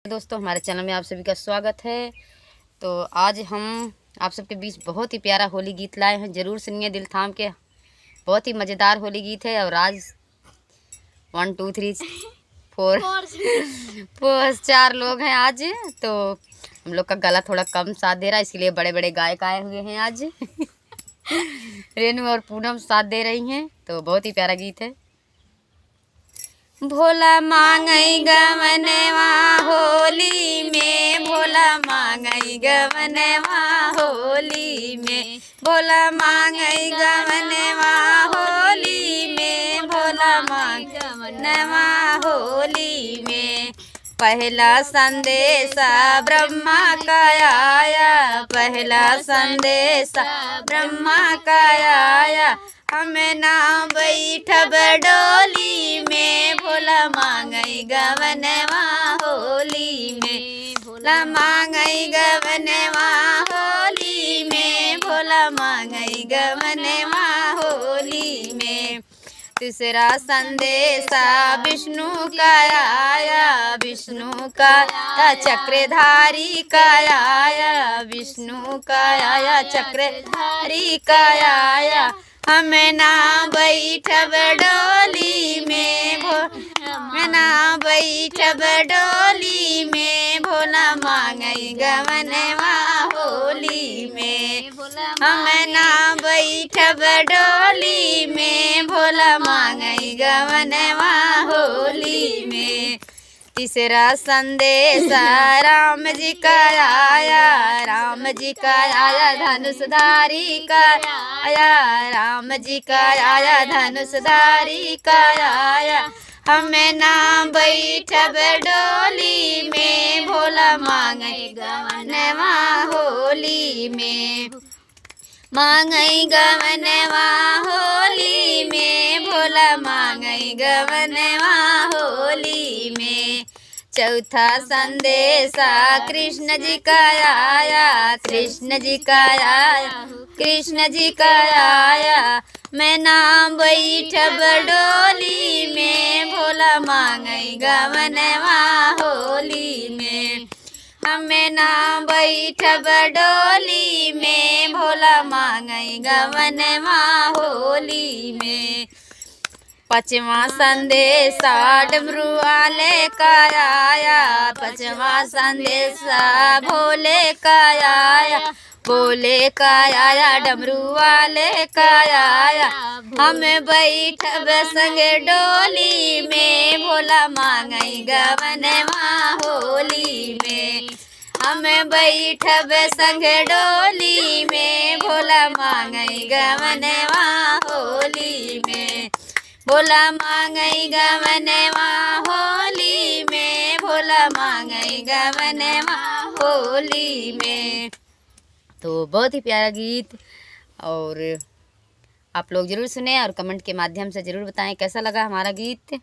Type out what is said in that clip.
दोस्तों, हमारे चैनल में आप सभी का स्वागत है। तो आज हम आप सबके बीच बहुत ही प्यारा होली गीत लाए हैं। ज़रूर सुनिए दिल थाम के। बहुत ही मज़ेदार होली गीत है। और आज 1 2 3 4 4 लोग हैं आज। तो हम लोग का गला थोड़ा कम साथ दे रहा है, इसलिए बड़े बड़े गायक आए हुए हैं आज। रेनू और पूनम साथ दे रही हैं। तो बहुत ही प्यारा गीत है। भोला मांगई गवनवा होली में, भोला मांगई गवनवा होली में, भोला मांगई गवनवा होली में, भोला मांगई गवनवा होली में। पहला संदेशा ब्रह्मा का आया, पहला संदेशा ब्रह्मा का आया, हमें ना बैठब डोली में, भोला मांगई गवनवा होली में, भोला मांगई गवनवा होली में, भोला मांगई गवनवा होली में। तीसरा संदेशा विष्णु का आया, विष्णु का चक्रधारी का आया, विष्णु का आया चक्रधारी का आया, हमें ना बैठब डोली में, हमें ना बैठब डोली में, भोला मांगई गवनवा होली में, हमें ना बैठब डोली में, भोला मांगई गवनवा होली में। तीसरा संदेशा राम जी का आया, राम जी का आया धनुषधारी का आया, राम जी का आया धनुषधारी का आया, हमें ना बैठब डोली में, भोला मांगई गवनवा होली में, मांगई गवनवा होली में, भोला मांगई गवनवा होली में। चौथा संदेशा कृष्ण जी का आया, कृष्ण जी का आया, कृष्ण जी का आया, मैं ना बैठब डोली में, भोला मांगई गवनवा होली में, हमें ना बैठब डोली में, भोला मांगई गवनवा होली में। पांचवा संदेशा डमरू वाले का आया, पांचवा संदेशा भोले का आया, भोले का आया डमरू वाले का आया, हमें बैठब संग डोली में, भोला मांगई गवनवा होली में, हमें बैठब संग डोली में, भोला मांगई गवनवा होली में, भोला मांगई गवनवा होली में, भोला मांगई गवनवा होली में। तो बहुत ही प्यारा गीत। और आप लोग ज़रूर सुने और कमेंट के माध्यम से ज़रूर बताएं कैसा लगा हमारा गीत।